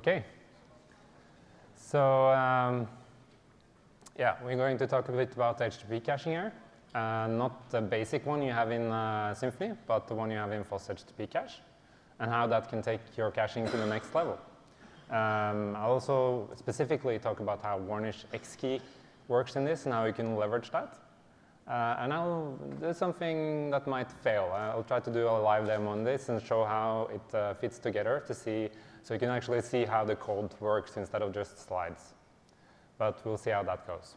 Okay. So yeah, we're going to talk a bit about HTTP caching here. Not the basic one you have in Symfony, but the one you have in FOSHttpCache, and how that can take your caching to the next level. I'll also specifically talk about how Varnish Xkey works in this and how you can leverage that. And I'll do something that might fail. I'll try to do a live demo on this and show how it fits together to see, so you can actually see how the code works instead of just slides. But we'll see how that goes.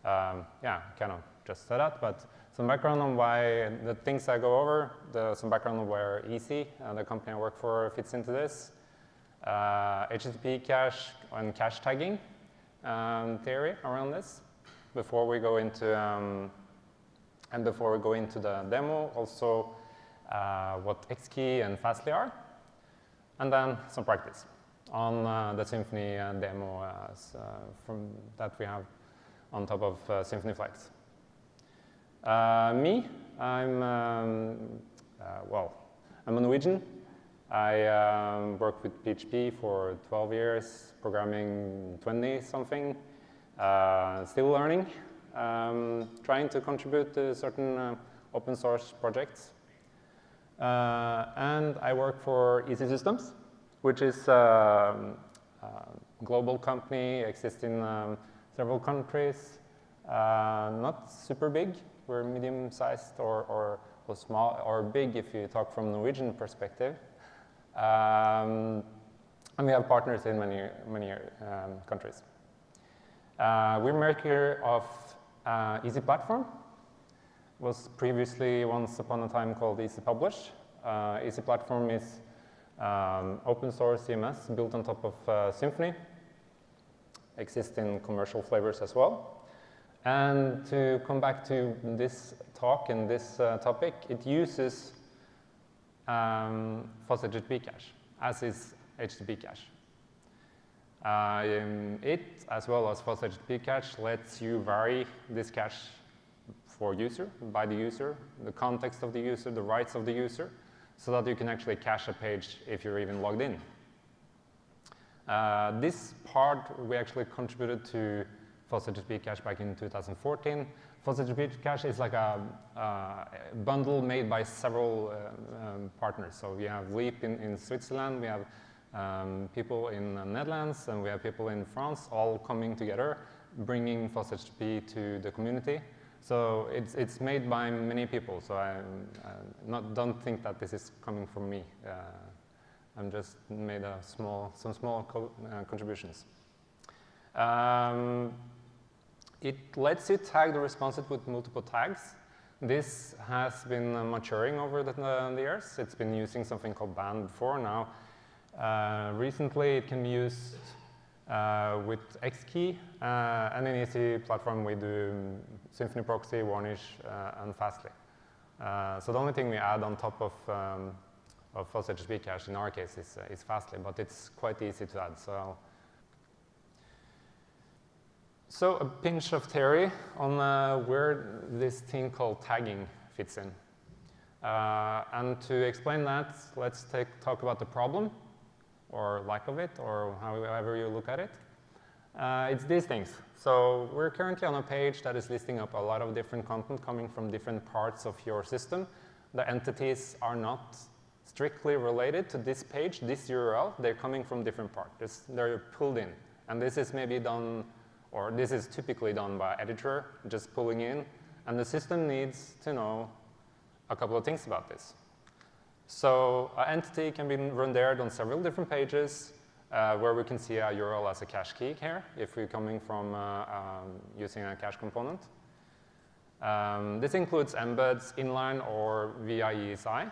Yeah, kind of just said that, but some background on why the things I go over, some background on where Xkey, the company I work for, fits into this. HTTP cache and cache tagging theory around this. Before we go into the demo, also what Xkey and Fastly are, and then some practice on the Symfony demo from that we have on top of Symfony Flex. Me, I'm a Norwegian. I worked with PHP for 12 years, programming 20-something. Still learning, trying to contribute to certain open source projects. And I work for Easy Systems, which is a global company, exists in several countries. Not super big, we're medium-sized or small, or big if you talk from Norwegian perspective. And we have partners in many countries. We're maker of Easy Platform. Was previously, once upon a time, called Easy Publish. Easy Platform is open source CMS built on top of Symfony. Exists in commercial flavors as well. And to come back to this talk and this topic, it uses FOSHttpCache, as is HTTPCache. It, as well as FOSHttpCache, lets you vary this cache for user, by the user, the context of the user, the rights of the user, so that you can actually cache a page if you're even logged in. This part we actually contributed to FOSHttpCache back in 2014. FOSHttpCache is like a bundle made by several partners. So we have Leap in Switzerland, we have people in the Netherlands, and we have people in France, all coming together, bringing FOSHttp to the community. So it's made by many people, so I don't think that this is coming from me. I'm just made some small contributions. It lets you tag the responsive with multiple tags. This has been maturing over the years. It's been using something called band before now. Recently, it can be used with Xkey, and in Easy Platform, we do Symfony Proxy, Varnish, and Fastly. So the only thing we add on top of FOSHttpCache in our case is Fastly, but it's quite easy to add. So a pinch of theory on where this thing called tagging fits in. And to explain that, let's talk about the problem, or lack of it, or however you look at it. It's these things. So we're currently on a page that is listing up a lot of different content coming from different parts of your system. The entities are not strictly related to this page, this URL. They're coming from different parts. They're pulled in. And this is maybe done, or this is typically done by editor, just pulling in. And the system needs to know a couple of things about this. So an entity can be rendered on several different pages where we can see a URL as a cache key here if we're coming from using a cache component. This includes embeds, inline, or via ESI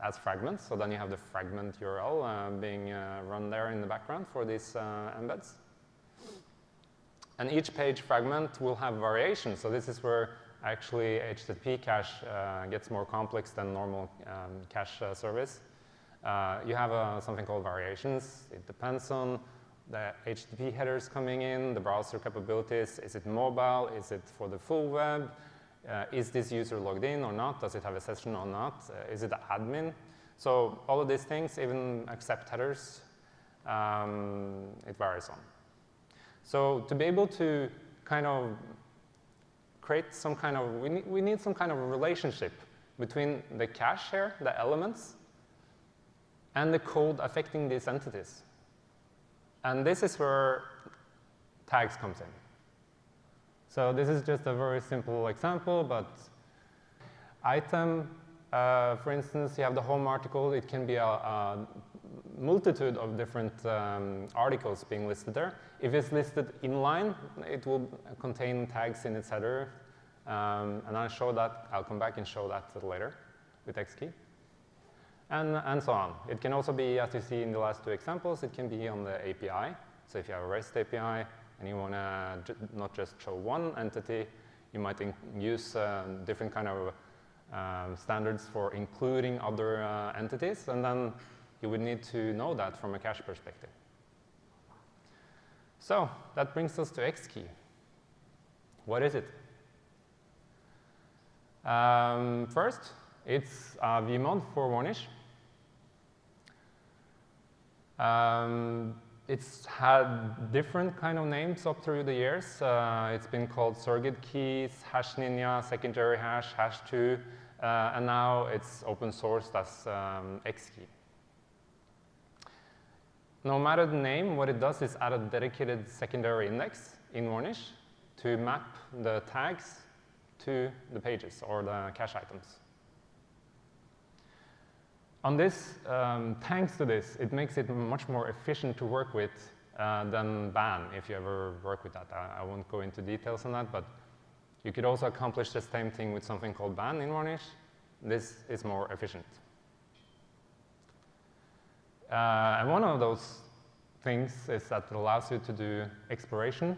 as fragments. So then you have the fragment URL being run there in the background for these embeds. And each page fragment will have variations. So this is where actually HTTPCache gets more complex than normal cache service. You have something called variations. It depends on the HTTP headers coming in, the browser capabilities. Is it mobile? Is it for the full web? Is this user logged in or not? Does it have a session or not? Is it an admin? So all of these things, even accept headers, it varies on. So to be able to kind of create some kind of, we need some kind of a relationship between the cache here, the elements, and the code affecting these entities. And this is where tags comes in. So this is just a very simple example, but item, for instance, you have the home article. It can be a multitude of different articles being listed there. If it's listed inline, it will contain tags in its header. And I'll show that. I'll come back and show that later with Xkey. And so on. It can also be, as you see in the last two examples, it can be on the API. So if you have a REST API and you want to not just show one entity, you might use different kind of standards for including other entities, and then you would need to know that from a cache perspective. So that brings us to Xkey. What is it? First, it's a vmod for Varnish. It's had different kind of names up through the years. It's been called surrogate keys, hash ninja, secondary hash, hash2, and now it's open sourced as Xkey. No matter the name, what it does is add a dedicated secondary index in Varnish to map the tags to the pages or the cache items. On this, thanks to this, it makes it much more efficient to work with than ban, if you ever work with that. I won't go into details on that, but you could also accomplish the same thing with something called ban in Varnish. This is more efficient. And one of those things is that it allows you to do expiration,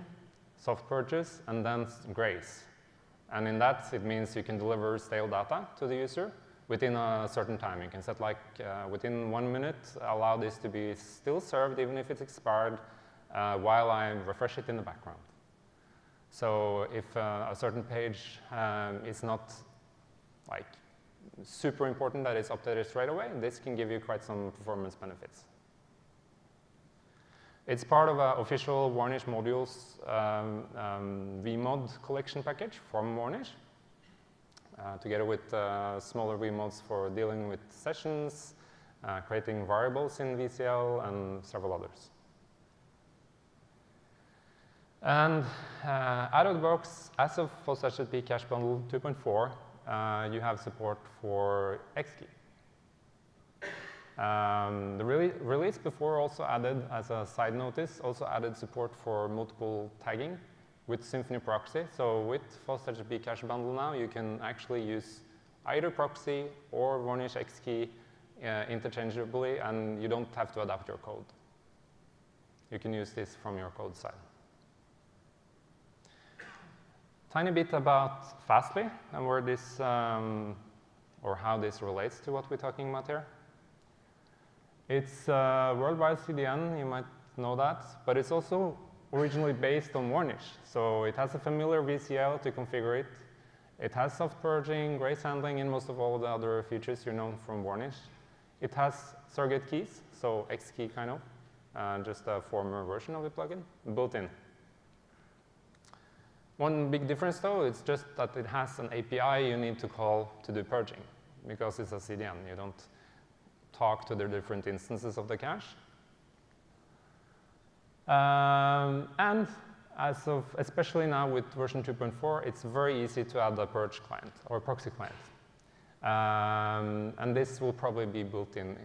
soft purchase, and then grace. And in that, it means you can deliver stale data to the user within a certain time. You can set like within 1 minute, allow this to be still served even if it's expired while I refresh it in the background. So if a certain page is not like super important that it's updated straight away, this can give you quite some performance benefits. It's part of an official Varnish modules vmod collection package from Varnish, together with smaller vmods for dealing with sessions, creating variables in VCL, and several others. And out of the box, as of FOSHttpCache bundle 2.4, you have support for Xkey. The release before also added, as a side notice, also added support for multiple tagging with Symfony proxy. So with FOSHttpCache bundle now, you can actually use either proxy or Varnish Xkey interchangeably, and you don't have to adapt your code. You can use this from your code side. Tiny bit about Fastly and where this, or how this relates to what we're talking about here. It's a worldwide CDN, you might know that, but it's also originally based on Varnish. So it has a familiar VCL to configure it. It has soft purging, grace handling, and most of all the other features you know from Varnish. It has surrogate keys, so Xkey kind of, just a former version of the plugin, built in. One big difference though, it's just that it has an API you need to call to do purging, because it's a CDN. You don't talk to the different instances of the cache. And as of, especially now with version 2.4, it's very easy to add a purge client or proxy client. And this will probably be built in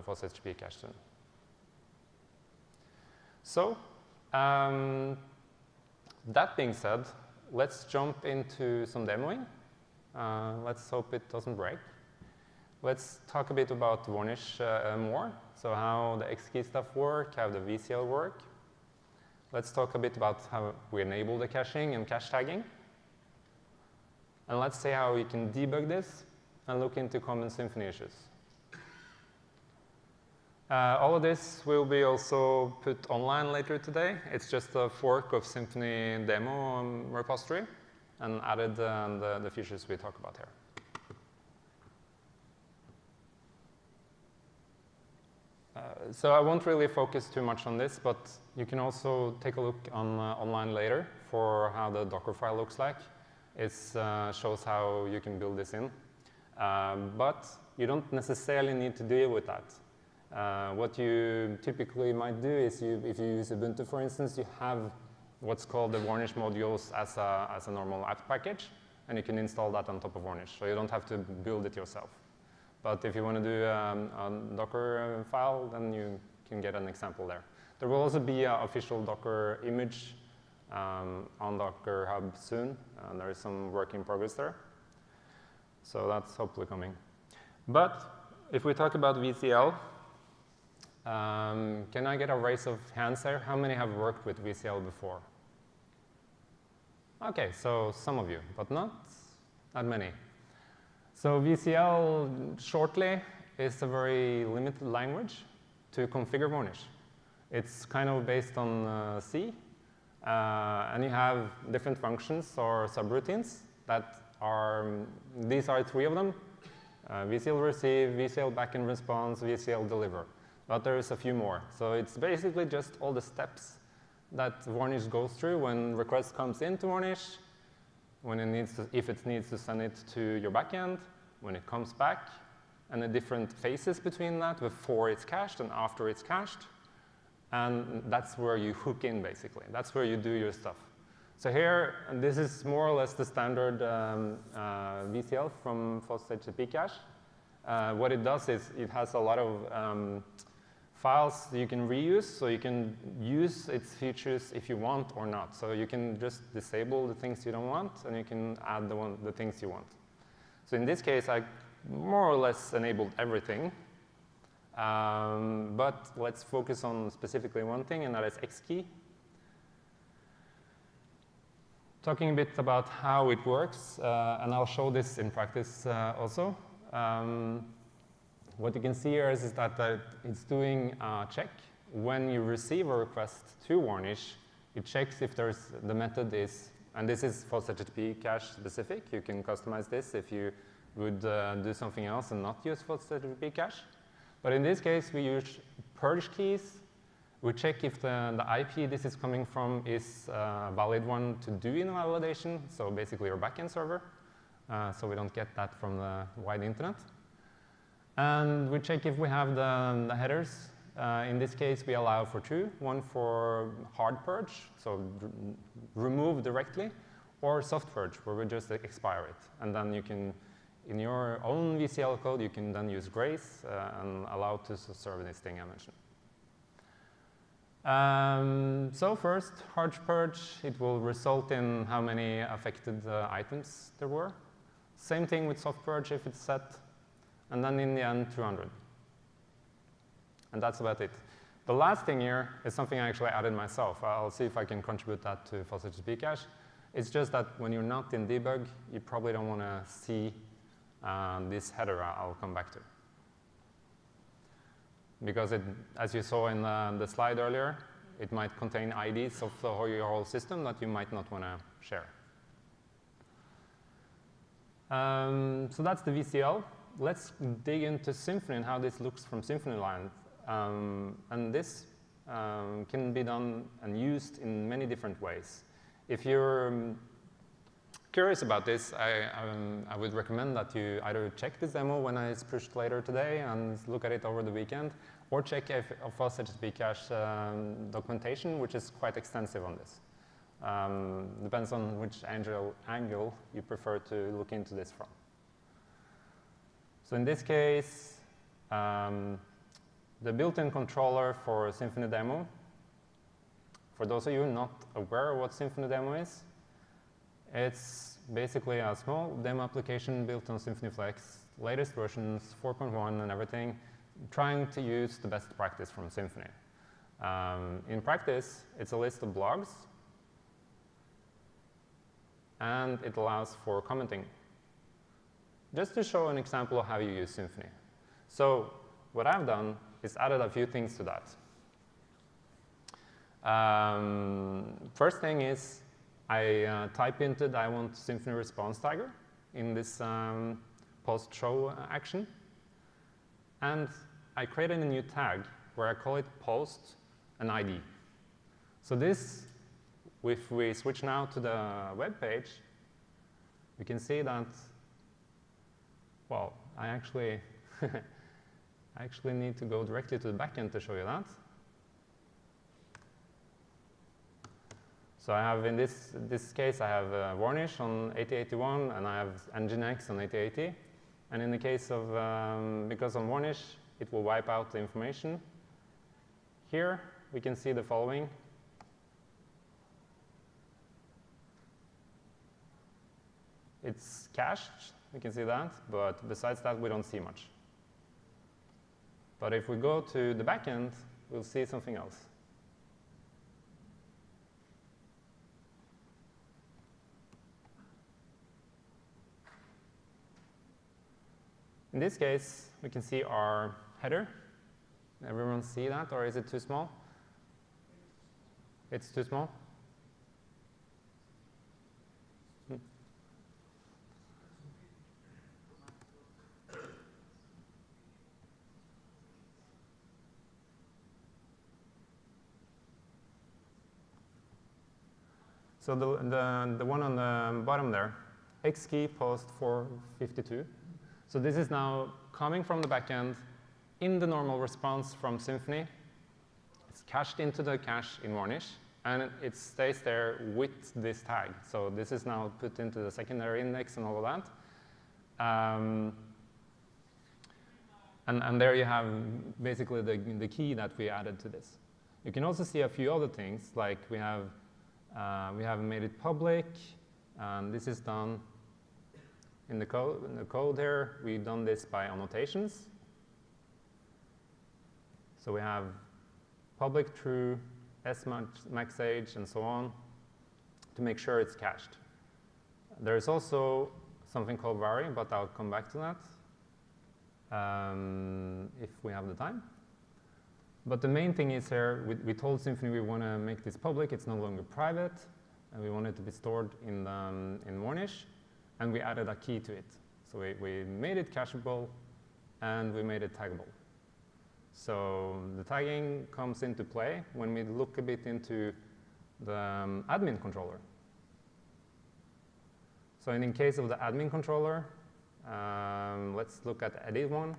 FOSHttpCache soon. So, that being said, let's jump into some demoing. Let's hope it doesn't break. Let's talk a bit about Varnish more. So how the Xkey stuff work, how the VCL work. Let's talk a bit about how we enable the caching and cache tagging. And let's see how we can debug this and look into common Symfony issues. All of this will be also put online later today. It's just a fork of Symfony demo repository and added the features we talk about here. So I won't really focus too much on this, but you can also take a look on online later for how the Docker file looks like. It shows how you can build this in. But you don't necessarily need to deal with that. What you typically might do is if you use Ubuntu, for instance, you have what's called the Varnish modules as a normal app package, and you can install that on top of Varnish. So you don't have to build it yourself. But if you want to do a Docker file, then you can get an example there. There will also be an official Docker image on Docker Hub soon. There is some work in progress there. So that's hopefully coming. But if we talk about VCL, can I get a raise of hands there? How many have worked with VCL before? OK, so some of you, but not that many. So VCL, shortly, is a very limited language to configure Varnish. It's kind of based on C, and you have different functions or subroutines that are, these are 3 of them, VCL receive, VCL backend response, VCL deliver. But there is a few more. So it's basically just all the steps that Varnish goes through when request comes into Varnish, when it needs to, if it needs to send it to your backend, when it comes back, and the different phases between that before it's cached and after it's cached. And that's where you hook in, basically. That's where you do your stuff. So here, this is more or less the standard VCL from FOSHttpCache. What it does is it has a lot of files you can reuse, so you can use its features if you want or not. So you can just disable the things you don't want, and you can add the things you want. So in this case, I more or less enabled everything. But let's focus on specifically one thing, and that is Xkey. Talking a bit about how it works, and I'll show this in practice also. What you can see here is that it's doing a check. When you receive a request to Varnish, it checks if there's the method is, and this is FOSHttpCache specific. You can customize this if you would do something else and not use FOSHttpCache. But in this case, we use purge keys. We check if the IP this is coming from is a valid one to do invalidation, so basically your backend server, so we don't get that from the wide internet. And we check if we have the headers. In this case, we allow for 2, one for hard purge, so remove directly, or soft purge, where we just expire it. And then you can, in your own VCL code, you can then use grace and allow to serve this thing I mentioned. So first, hard purge, it will result in how many affected items there were. Same thing with soft purge if it's set. And then in the end, 200. And that's about it. The last thing here is something I actually added myself. I'll see if I can contribute that to FOSHttpCache. It's just that when you're not in debug, you probably don't want to see this header I'll come back to. Because it, as you saw in the slide earlier, it might contain IDs of your whole system that you might not want to share. So that's the VCL. Let's dig into Symfony and how this looks from SymfonyLive. And this can be done and used in many different ways. If you're curious about this, I would recommend that you either check this demo when it's pushed later today and look at it over the weekend, or check FOSHttpCache documentation, which is quite extensive on this. Depends on which angle you prefer to look into this from. So in this case, the built-in controller for Symfony demo, for those of you not aware of what Symfony demo is, it's basically a small demo application built on Symfony Flex, latest versions, 4.1 and everything, trying to use the best practice from Symfony. In practice, it's a list of blogs, and it allows for commenting. Just to show an example of how you use Symfony. So what I've done is added a few things to that. First thing is I type into I want Symfony response tagger in this post show action. And I created a new tag where I call it post an ID. So this, if we switch now to the web page, you can see that, well, I actually need to go directly to the backend to show you that. So I have, in this case, I have Varnish on 8081, and I have Nginx on 8080. And in the case of, because on Varnish, it will wipe out the information. Here, we can see the following. It's cached, we can see that, but besides that, we don't see much. But if we go to the backend, we'll see something else. In this case, we can see our header. Everyone see that, or is it too small? It's too small? So the one on the bottom there, Xkey post 452. So this is now coming from the backend in the normal response from Symfony. It's cached into the cache in Varnish, and it stays there with this tag. So this is now put into the secondary index and all of that. And there you have basically the key that we added to this. You can also see a few other things, like we have made it public, and this is done in the code here. We've done this by annotations. So we have public true, max age, and so on to make sure it's cached. There is also something called vary, but I'll come back to that if we have the time. But the main thing is here, we told Symfony we want to make this public. It's no longer private, and we want it to be stored in Varnish, and we added a key to it. So we made it cacheable, and we made it taggable. So the tagging comes into play when we look a bit into the admin controller. So in case of the admin controller, let's look at edit one.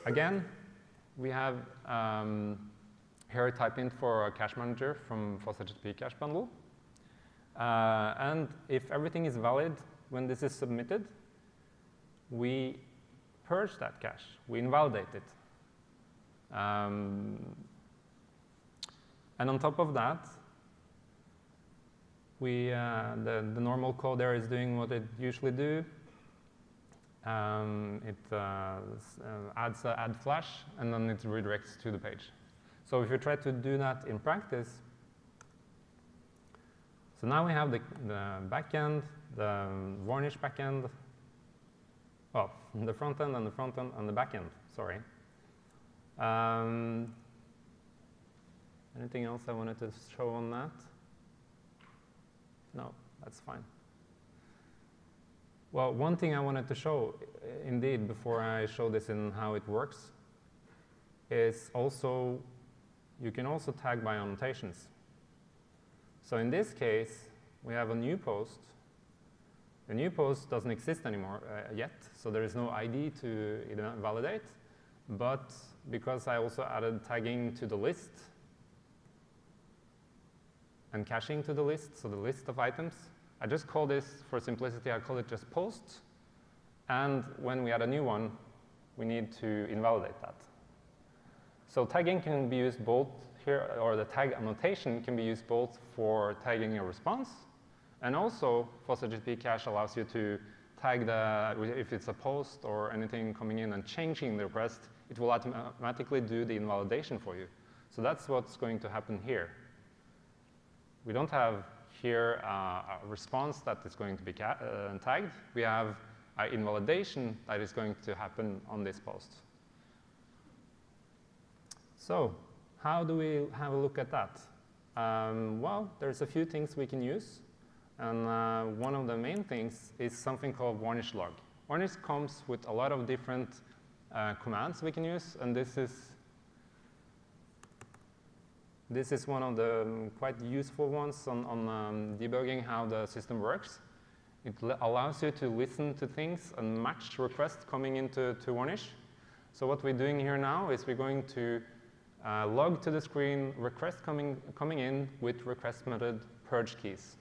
Again, we have here a type in for a cache manager from FOSHttpCache bundle. And if everything is valid when this is submitted, we purge that cache. We invalidate it. And on top of that, the normal code there is doing what it usually do. It adds add flash, and then it redirects to the page. So if you try to do that in practice, so now we have the backend, the Varnish backend, well, the front end and the front end and the backend, sorry. Anything else I wanted to show on that? No, that's fine. Well, one thing I wanted to show, indeed, before I show this in how it works, is also, you can also tag by annotations. So in this case, we have a new post. The new post doesn't exist anymore yet, so there is no ID to validate. But because I also added tagging to the list and caching to the list, so the list of items, I just call this, for simplicity, I call it just post. And when we add a new one, we need to invalidate that. So tagging can be used both here, or the tag annotation can be used both for tagging a response, and also FOSHttpCache allows you to tag if it's a post or anything coming in and changing the request, it will automatically do the invalidation for you. So that's what's going to happen here. We don't have here a response that is going to be tagged. We have an invalidation that is going to happen on this post. So how do we have a look at that? Well, there's a few things we can use. And one of the main things is something called Varnish log. Varnish comes with a lot of different commands we can use. And this is This is one of the quite useful ones on debugging how the system works. It allows you to listen to things and match requests coming into Varnish. So what we're doing here now is we're going to log to the screen request coming in with request method purge keys.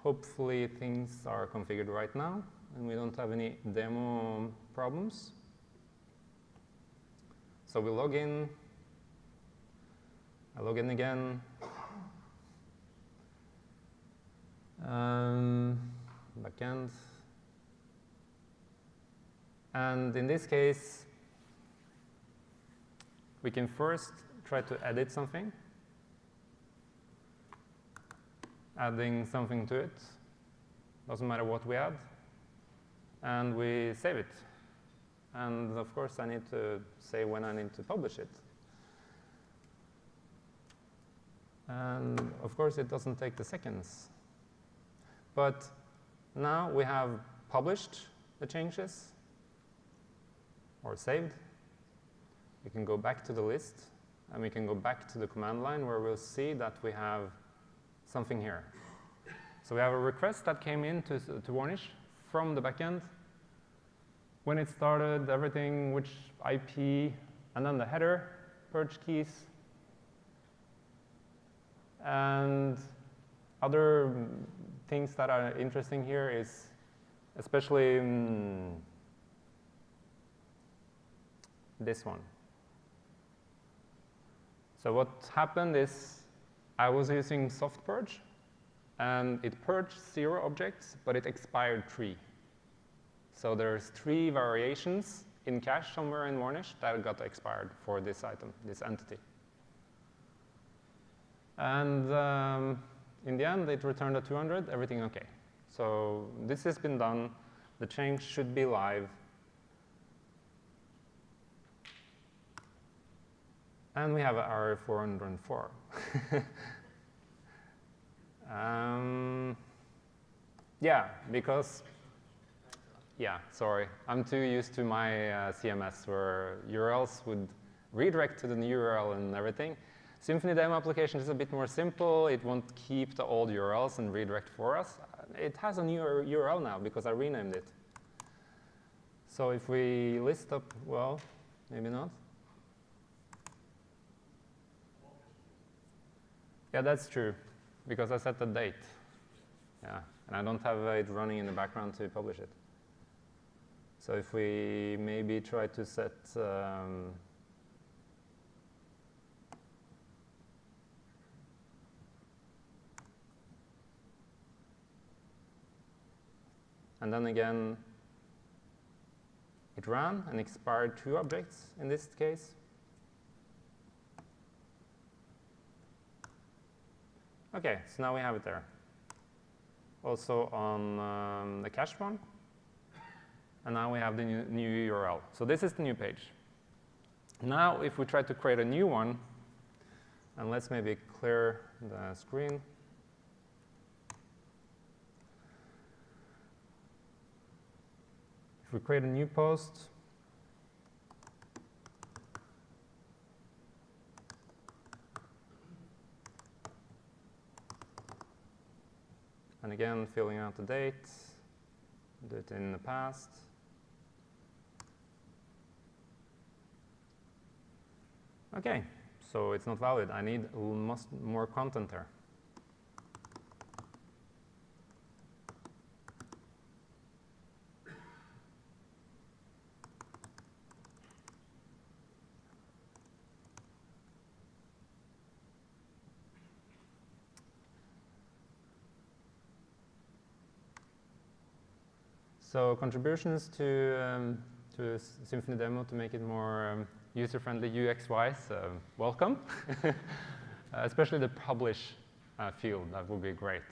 Hopefully things are configured right now and we don't have any demo problems. So we log in, I log in again. Backend. And in this case, we can first try to edit something, adding something to it. Doesn't matter what we add. And we save it. And of course, I need to say when I need to publish it. And of course, it doesn't take the seconds. But now we have published the changes or saved. We can go back to the list and we can go back to the command line where we'll see that we have something here. So we have a request that came in to Varnish from the backend. When it started, everything, which IP, and then the header, purge keys, and other things that are interesting here is especially this one. So what happened is I was using soft purge, and it purged 0 objects, but it expired 3. So there's 3 variations in cache somewhere in Varnish that got expired for this item, this entity. And in the end, it returned a 200, everything OK. So this has been done. The change should be live. And we have an error 404. Yeah, because, yeah, sorry. I'm too used to my CMS where URLs would redirect to the new URL and everything. Symfony demo application is a bit more simple. It won't keep the old URLs and redirect for us. It has a new URL now because I renamed it. So if we list up, well, maybe not. Yeah, that's true, because I set the date. Yeah, and I don't have it running in the background to publish it. So if we maybe try to set and then again, it ran and expired 2 objects in this case. OK, so now we have it there. Also on the cache one. And now we have the new URL. So this is the new page. Now, if we try to create a new one, and let's maybe clear the screen. If we create a new post, and again, filling out the date, do it in the past. OK, so it's not valid. I need more content there. So contributions to Symfony demo to make it more user-friendly UX-wise, welcome. Especially the publish field, that would be great.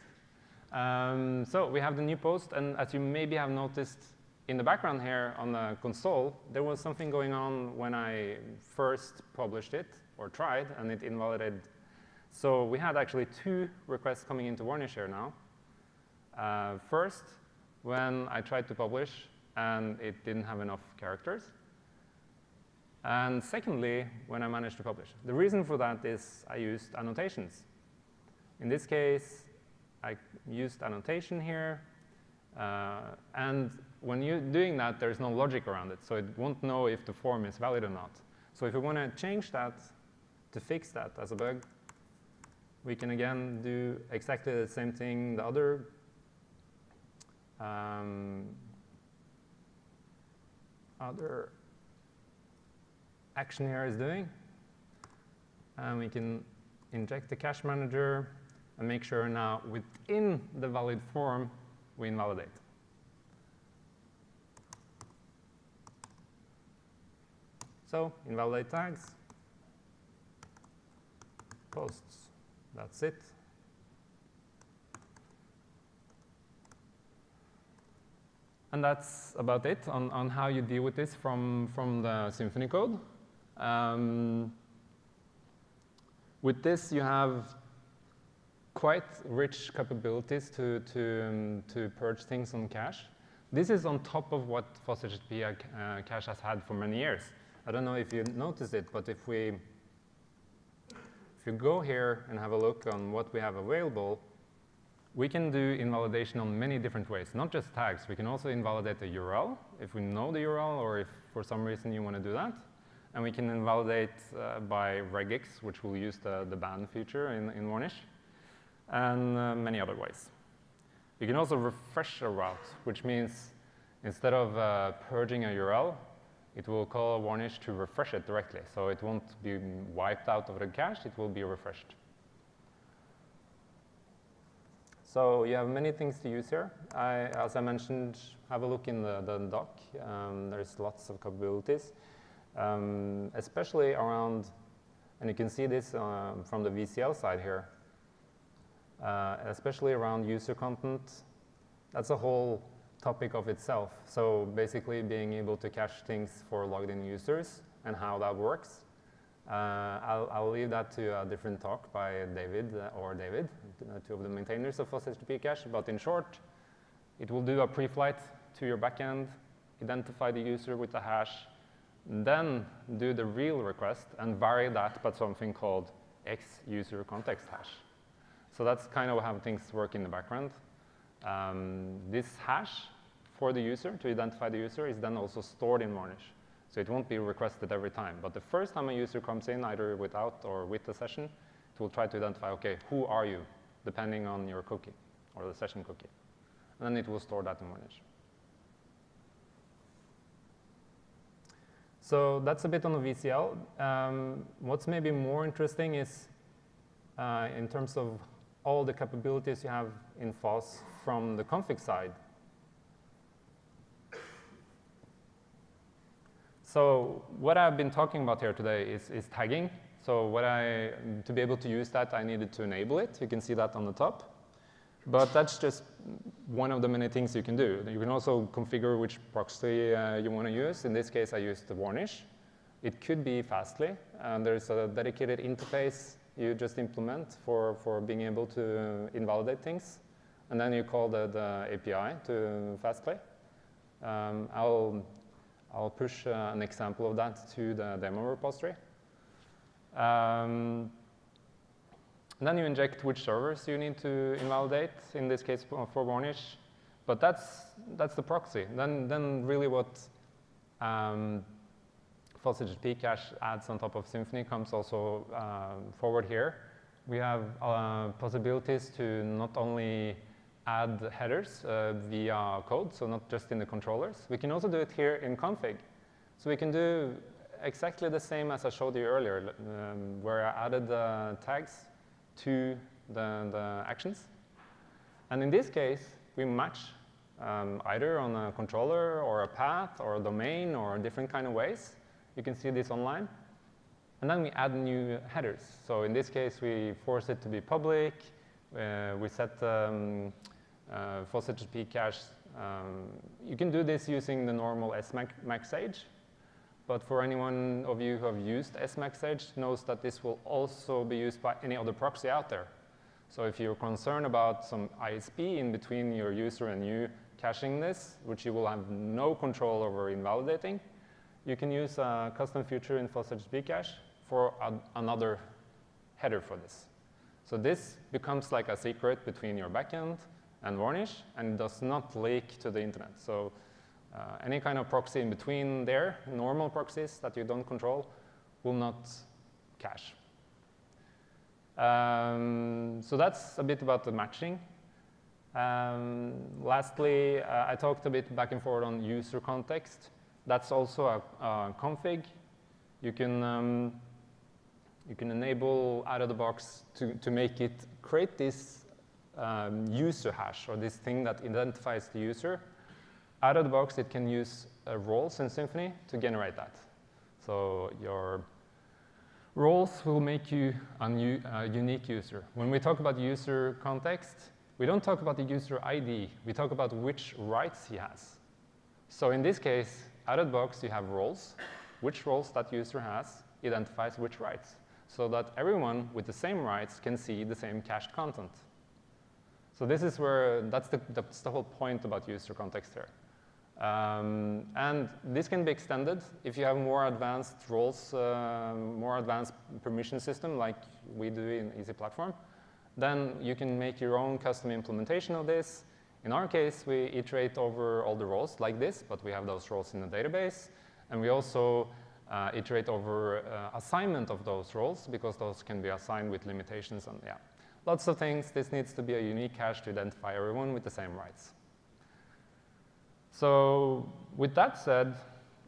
So we have the new post, and as you maybe have noticed in the background here on the console, there was something going on when I first published it, or tried, and it invalidated. So we had actually 2 requests coming into Varnish here now. First, when I tried to publish and it didn't have enough characters. And secondly, when I manage to publish. The reason for that is I used annotations. In this case, I used annotation here. And when you're doing that, there's no logic around it. So it won't know if the form is valid or not. So if we want to change that to fix that as a bug, we can again do exactly the same thing the other action here is doing. And we can inject the cache manager and make sure now within the valid form we invalidate. So invalidate tags, posts, that's it. And that's about it on how you deal with this from the Symfony code. With this, you have quite rich capabilities to purge things on cache. This is on top of what FOSHttpCache has had for many years. I don't know if you noticed it, but if you go here and have a look on what we have available, we can do invalidation on many different ways, not just tags. We can also invalidate the URL if we know the URL or if for some reason you want to do that. And we can invalidate by regex, which will use the ban feature in Varnish, and many other ways. You can also refresh a route, which means instead of purging a URL, it will call Varnish to refresh it directly. So it won't be wiped out of the cache, it will be refreshed. So you have many things to use here. As I mentioned, have a look in the doc. There's lots of capabilities, especially around, and you can see this from the VCL side here, especially around user content. That's a whole topic of itself. So basically being able to cache things for logged in users and how that works. I'll leave that to a different talk by David, two of the maintainers of FOSHttpCache. But in short, it will do a pre-flight to your backend, identify the user with the hash, then do the real request and vary that by something called X-user context hash. So that's kind of how things work in the background. This hash for the user, to identify the user, is then also stored in Varnish. So it won't be requested every time. But the first time a user comes in, either without or with the session, it will try to identify, OK, who are you, depending on your cookie or the session cookie. And then it will store that in Varnish. So that's a bit on the VCL. What's maybe more interesting is in terms of all the capabilities you have in FOSS from the config side. So what I've been talking about here today is tagging. So to be able to use that, I needed to enable it. You can see that on the top. But that's just one of the many things you can do. You can also configure which proxy you want to use. In this case, I used the Varnish. It could be Fastly. There's a dedicated interface you just implement for being able to invalidate things. And then you call the API to Fastly. I'll push an example of that to the demo repository. And then you inject which servers you need to invalidate, in this case for Varnish. But that's the proxy. Then really what FOSHttpCache adds on top of Symfony comes also forward here. We have possibilities to not only add headers via code, so not just in the controllers. We can also do it here in config. So we can do exactly the same as I showed you earlier, where I added the tags to the actions. And in this case, we match either on a controller or a path or a domain or different kind of ways. You can see this online. And then we add new headers. So in this case, we force it to be public. We set FOSHttpCache. You can do this using the normal SMaxage. But for anyone of you who have used SMaxage knows that this will also be used by any other proxy out there. So if you're concerned about some ISP in between your user and you caching this, which you will have no control over invalidating, you can use a custom feature in FOSHttpCache for another header for this. So this becomes like a secret between your backend and Varnish, and does not leak to the internet. So any kind of proxy in between there, normal proxies that you don't control, will not cache. So that's a bit about the matching. Lastly, I talked a bit back and forth on user context. That's also a config. You can enable out of the box to make it create this user hash, or this thing that identifies the user. Out of the box, it can use roles in Symfony to generate that. So your roles will make you a unique user. When we talk about user context, we don't talk about the user ID. We talk about which rights he has. So in this case, out of the box, you have roles. Which roles that user has identifies which rights, so that everyone with the same rights can see the same cached content. So this is where, that's the whole point about user context here. And this can be extended if you have more advanced roles, more advanced permission system like we do in Easy Platform. Then you can make your own custom implementation of this. In our case, we iterate over all the roles like this, but we have those roles in the database. And we also iterate over assignment of those roles, because those can be assigned with limitations and yeah. Lots of things. This needs to be a unique cache to identify everyone with the same rights. So with that said,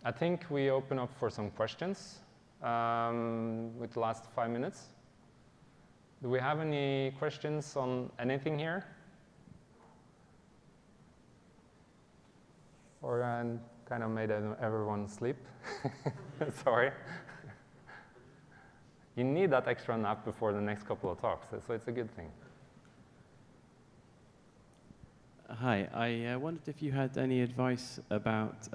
I think we open up for some questions with the last 5 minutes. Do we have any questions on anything here? Or I kind of made everyone sleep. Sorry. You need that extra nap before the next couple of talks, so it's a good thing. Hi, I wondered if you had any advice about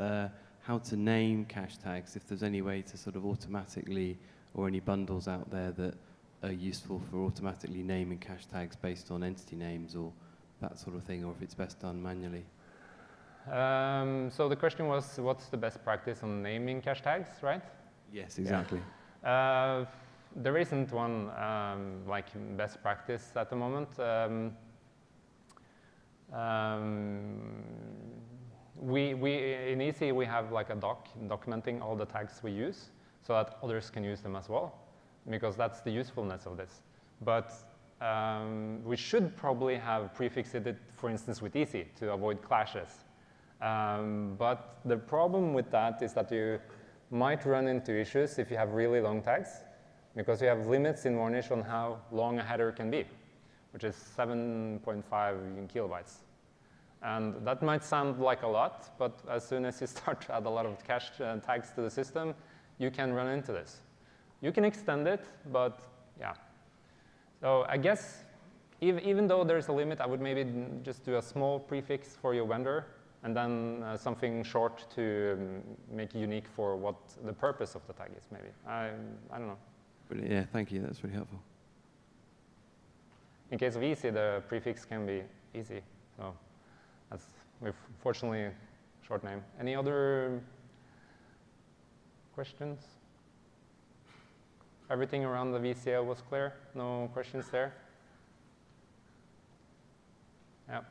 how to name cache tags, if there's any way to sort of automatically, or any bundles out there that are useful for automatically naming cache tags based on entity names or that sort of thing, or if it's best done manually. So the question was, what's the best practice on naming cache tags, right? Yes, exactly. Yeah. There isn't one like best practice at the moment. In Easy, we have like a doc documenting all the tags we use so that others can use them as well, because that's the usefulness of this. But we should probably have prefixed it, for instance, with Easy to avoid clashes. But the problem with that is that you might run into issues if you have really long tags, because you have limits in Varnish on how long a header can be, which is 7.5 kilobytes. And that might sound like a lot, but as soon as you start to add a lot of cache tags to the system, you can run into this. You can extend it, but yeah. So I guess even though there's a limit, I would maybe just do a small prefix for your vendor, and then something short to make it unique for what the purpose of the tag is, maybe. I don't know. Brilliant. Yeah, thank you. That's really helpful. In case of Easy, the prefix can be easy. So that's, we've fortunately short name. Any other questions? Everything around the VCL was clear? No questions there? Yeah.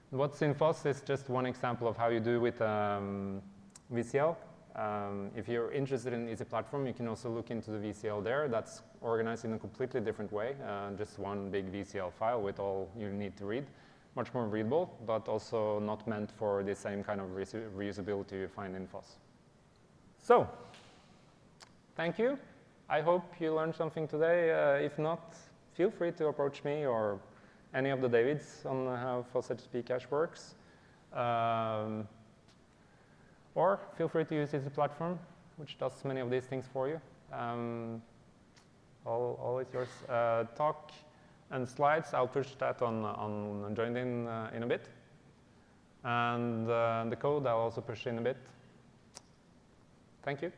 What's in FOSS is just one example of how you do with VCL. If you're interested in Easy Platform, you can also look into the VCL there. That's organized in a completely different way, just one big VCL file with all you need to read. Much more readable, but also not meant for the same kind of reusability you find in FOSS. So, thank you. I hope you learned something today. If not, feel free to approach me or any of the Davids on how FOSHttpCache works. Or feel free to use Easy Platform, which does many of these things for you. All is yours. Talk and slides, I'll push that on joined in a bit. And the code I'll also push in a bit. Thank you.